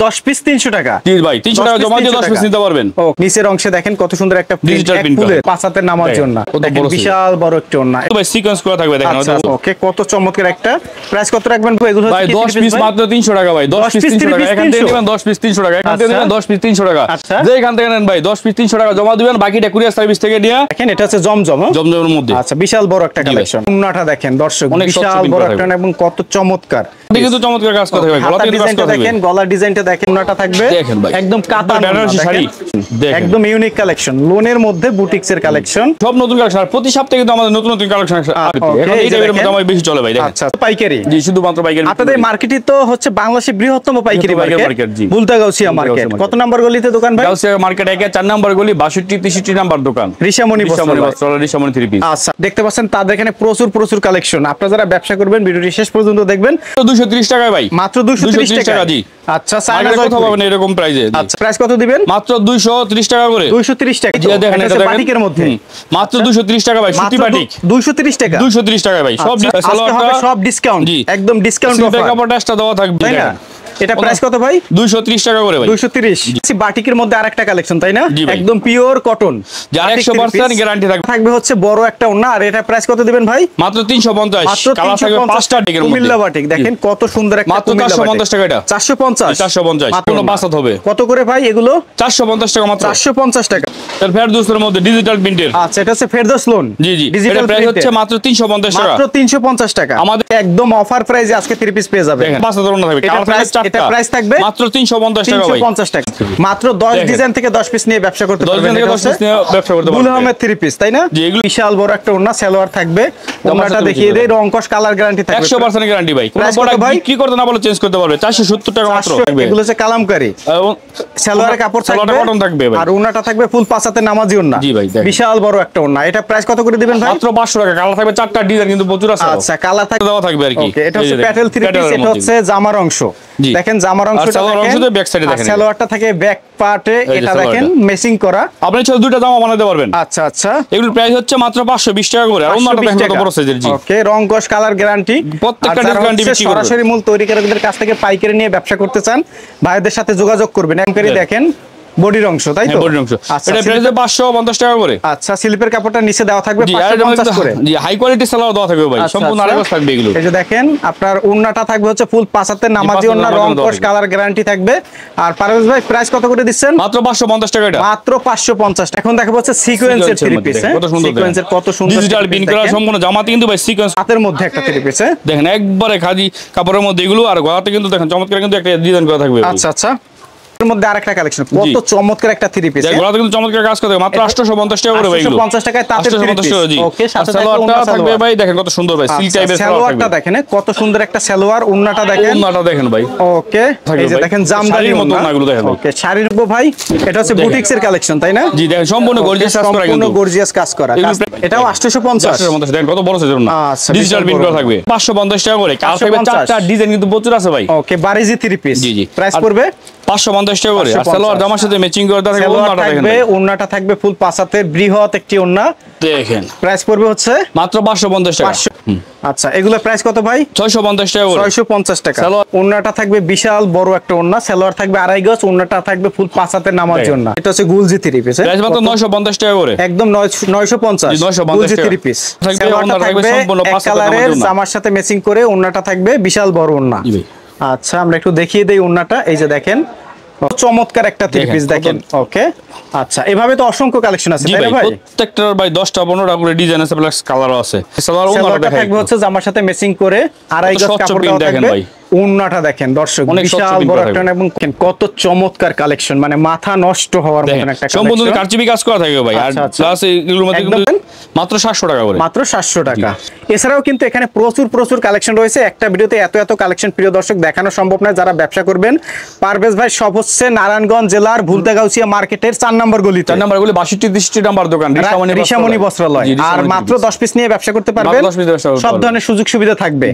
10 piece 300 টাকা। জি ভাই 300 টাকা জমা দিয়ে 10 পিস নিতে পারবেন। ও নিচের অংশে দেখেন কত সুন্দর একটা ডিজিটাল প্রিন্ট ফুলের পাঁচাতে নামার জন্য দেখেন বিশাল বড় একটা ওন্না ভাই সিকোয়েন্স করা থাকবে দেখেন। ওকে কত চমৎকার একটা প্রাইস কত রাখবেন এগুলো ভাই 10 পিস মাত্র 300 টাকা ভাই 10 পিস 300 টাকা এখান থেকে নেবেন 10 পিস 300 টাকা এখান থেকে নেবেন 10 পিস 300 টাকা যে এখান থেকে নেন ভাই 10 পিস 300 টাকা জমা দিবেন বাকিটা কুরিয়ার সার্ভিস থেকে নিয়ে দেখেন এটা হচ্ছে জমজম জমজমের মধ্যে। আচ্ছা বিশাল বড় একটা কালেকশন ওন্নাটা দেখেন দর্শক বিশাল বড় একটা এবং কত চমৎকার কিন্তু চমৎকার কাজ করতে হবে গলাতে কাজ করতে হবে দেখেন গলার ডিজাইনটা দেখেন ওন্নাটা থাকবে একদম কাতান বেনারসি শাড়ি একদম ইউনিক কালেকশন লোনের মধ্যে বুটিক্স এর কালেকশন সব নতুন কালেকশন প্রতি সপ্তাহে কিন্তু আমাদের নতুন নতুন কালেকশন আসে এখন এই টাইপের মধ্যে আমার বেশি চলে ভাই দেখেন। আচ্ছা পাইকারি জি শুধু মাত্র পাইকারি আপনাদের মার্কেটই তো হচ্ছে বাংলাদেশের বৃহত্তম পাইকারি মার্কেট বুলতাগাউসিয়া মার্কেট কত নাম্বার গলিতে দোকান ভাই? গাউসিয়া মার্কেট 4 নাম্বার গলি 62 63 নাম্বার দোকান ঋষামণি বস্ত্রালয় ঋষামণি 3 পিস। আচ্ছা দেখতে পাচ্ছেন তাদের এখানে প্রচুর কালেকশন আপনারা যারা ব্যবসা করবেন ভিডিওটি শেষ পর্যন্ত দেখবেন 230 টাকা ভাই মাত্র 230 টাকা জি। আচ্ছা সাইনা কোথাও পাবেন এরকম প্রাইসে। আচ্ছা প্রাইস কত দিবেন? মাত্র 230 টাকা করে 230 টাকা জি দেখেন এটা বাটিকের মধ্যে মাত্র 230 টাকা ভাই সুতি বাটিক 230 টাকা 230 টাকা ভাই সব ডিসকাউন্ট একদম ডিসকাউন্ট অফার কাপড়টা এক্সট্রা দেওয়া থাকবে তাই না? এটা প্রাইস কত ভাই? 230 টাকা করে ভাই 230 বাটিকের মধ্যে আরেকটা কালেকশন তাই না একদম পিওর কটন যার 100% গ্যারান্টি থাকবে হচ্ছে বড় একটা ওন্না আর এটা প্রাইস কত দিবেন ভাই? মাত্র 350 কালার থাকবে 5টা ডিকের মধ্যে কুমিল্লা বাটিক দেখেন কত সুন্দর একটা মাত্র 450 টাকা এটা 450 কোনো বাসাত হবে কত করে ভাই এগুলো? 450 টাকা মাত্র 450 টাকা এর ফেরদৌসের মধ্যে ডিজিটাল প্রিন্টের। আচ্ছা এটা হচ্ছে ফেরদৌস লোন জি ডিজিটাল প্রাইস হচ্ছে মাত্র 350 টাকা মাত্র 350 টাকা আমাদের একদম অফার প্রাইসে আজকে 3 পিস পেয়ে যাবেন দেখেন বাসাত ওন্না থাকবে এটা প্রাইস থাকবে মাত্র 350 টাকা ভাই 350 টাকা মাত্র 10 ডিজাইন থেকে 10 পিস নিয়ে ব্যবসা করতে পারবেন 10 থেকে 10 পিস নিয়ে ব্যবসা করতে পারবেন বুল আহমেদ 3 পিস তাই না জি এগুলো বিশাল বড় একটা ওন্না সালোয়ার থাকবে ওন্নাটা দেখিয়ে দেই রংকশ কালার গ্যারান্টি থাকবে 100% গ্যারান্টি ভাই কোন প্রোডাক্ট বিক্রি করতে না বলে চেঞ্জ করতে পারবে 470 টাকা মাত্র থাকবে এগুলো হচ্ছে কালামকারী সালোয়ারের কাপড় থাকবে কটন থাকবে ভাই আর ওন্নাটা থাকবে ফুল পাঁচাতে নামাজি ওন্না জি ভাই বিশাল বড় একটা ওন্না এটা প্রাইস কত করে দিবেন ভাই? মাত্র 500 টাকা কালার থাকবে 4টা ডিজাইন কিন্তু প্রচুর আছে। আচ্ছা কালার থাকবে দেওয়া থাকবে আর কি ওকে এটা হচ্ছে প্যাটেল 3 পিস এটা হচ্ছে জামার অংশ দেখেন জামার অংশটা দেখেন ব্যাক সাইডে দেখেন সালোয়ারটা থাকে ব্যাক পার্টে এটা দেখেন মেসিং করা আপনি চাইলে দুইটা জামা বানাতে পারবেন। আচ্ছা এগুলোর প্রাইস হচ্ছে মাত্র 520 টাকা করে আর অন্যটা দেখেন কত বড় সাইজের জি ওকে রংকশ কালার গ্যারান্টি প্রত্যেকটা গ্যারান্টি বিক্রি করবে সরাসরি মূল তৈরিকারকদের কাছ থেকে পাইকারি নিয়ে ব্যবসা করতে চান ভাইদের সাথে যোগাযোগ করবেন এমকারি দেখেন বডির অংশ তাই তো বডির অংশ এটা প্রাইস 550 টাকা করে। আচ্ছা স্লিপের কাপড়টা নিচে দেওয়া থাকবে 550 করে জি হাই কোয়ালিটি সালোয়ার দেওয়া থাকবে ভাই সম্পূর্ণ আড়াই গজ থাকবে এগুলো এই যে দেখেন আপনার ওন্নাটা থাকবে হচ্ছে ফুল পাঁচাতে নামাজি ওন্না রংকশ কালার গ্যারান্টি থাকবে আর পারভেজ ভাই প্রাইস কত করে দিচ্ছেন? মাত্র 550 টাকা এটা মাত্র 550 এখন দেখাবো হচ্ছে সিকোয়েন্সের 3 পিস কত সুন্দর সিকোয়েন্সের কত সুন্দর ডিজিটাল প্রিন্ট করা সম্পূর্ণ জামাতে কিন্তু ভাই সিকোয়েন্স হাতের মধ্যে একটা 3 পিস দেখেন একবারে খাদি কাপড়ের মধ্যে এগুলো আর গলাতে কিন্তু দেখেন চমৎকার কিন্তু একটা ডিজাইন করা থাকবে। আচ্ছা এর মধ্যে আরেকটা কালেকশন কত চমৎকার একটা 3 পিস গলাতে কিন্তু চমৎকার কাজ করতে মাত্র 850 টাকা করে ভাই এগুলো 850 টাকায় তাতে 3 পিস ওকে সাথে সালোয়ারটা থাকবে ভাই দেখেন কত সুন্দর ভাই সিল্ক টাইপের সালোয়ারটা দেখেন কত সুন্দর একটা সালোয়ার ওন্নাটা দেখেন ভাই ওকে এই যে দেখেন জামদানির মতো ওন্নাগুলো দেখেন ওকে শাড়ির উপর ভাই এটা হচ্ছে বুটিক্স এর কালেকশন তাই না জি দেখেন সম্পূর্ণ গর্জিয়াস কাজ করা কিন্তু সম্পূর্ণ গর্জিয়াস কাজ করা এটাও 850 দেখেন কত বড় সাইজের না ডিজিটাল প্রিন্ট করা থাকবে 550 টাকা করে কাজ থাকবে চারটা ডিজাইন কিন্তু প্রচুর আছে ভাই ওকে বারিজি 3 পিস জি প্রাইস পড়বে 550 টাকা করে আর সালোয়ার জামার সাথে ম্যাচিং করে থাকবে ওন্নাটা দেখেন ওন্নাটা থাকবে ফুল পাঁচাতের বৃহৎ একটি ওন্না দেখেন প্রাইস পড়বে হচ্ছে মাত্র 550 টাকা। আচ্ছা এগুলা প্রাইস কত ভাই? 650 টাকা করে 650 টাকা ওন্নাটা থাকবে বিশাল বড় একটা ওন্না সালোয়ার থাকবে আড়াই গজ ওন্নাটা থাকবে ফুল পাঁচাতের নামার জন্য এটা হচ্ছে গুলজি 3 পিস প্রাইস মাত্র 950 টাকা করে একদম 950 গুলজি 3 পিস সালোয়ারটা থাকবে সম্পূর্ণ কালারের জামার সাথে ম্যাচিং করে ওন্নাটা থাকবে বিশাল বড় ওন্না। আচ্ছা আমরা একটু দেখিয়ে দেই ওন্নাটা এই যে দেখেন চমৎকার একটা 3 পিস দেখেন ওকে আচ্ছা এভাবে তো অসংখ্য কালেকশন আছে তাই না ভাই প্রত্যেকটার ভাই 10টা 15টা করে ডিজাইন আছে প্লাস কালারও আছে সালোয়ার ওন্নাটা থাকবে হচ্ছে জামার সাথে ম্যাচিং করে আড়াই গজ কাপড় দেওয়া থাকবে ওন্নাটা দেখেন দর্শক বিশাল বড় একটা এবং কত চমৎকার কালেকশন মানে মাথা নষ্ট হওয়ার মত একটা কালেকশন সম্পূর্ণ কারচুপি কাজ করা থাকবে ভাই আর প্লাস এগুলোর মধ্যে কিন্তু মাত্র 700 টাকা করে মাত্র 700 টাকা এছাড়াও কিন্তু এখানে প্রচুর কালেকশন রয়েছে একটা ভিডিওতে এত কালেকশন প্রিয় দর্শক দেখানো সম্ভব নয় যারা ব্যবসা করবেন পারভেজ ভাই সব হচ্ছে নারায়ণগঞ্জ জেলার ভুলতাগাউসিয়া মার্কেটের 4 নম্বর গলি 4 নম্বর গলি 62 নাম্বার দোকান ঋষামণি বস্ত্রালয় আর মাত্র 10 পিস নিয়ে ব্যবসা করতে পারবেন সব ধরনের সুযোগ সুবিধা থাকবে।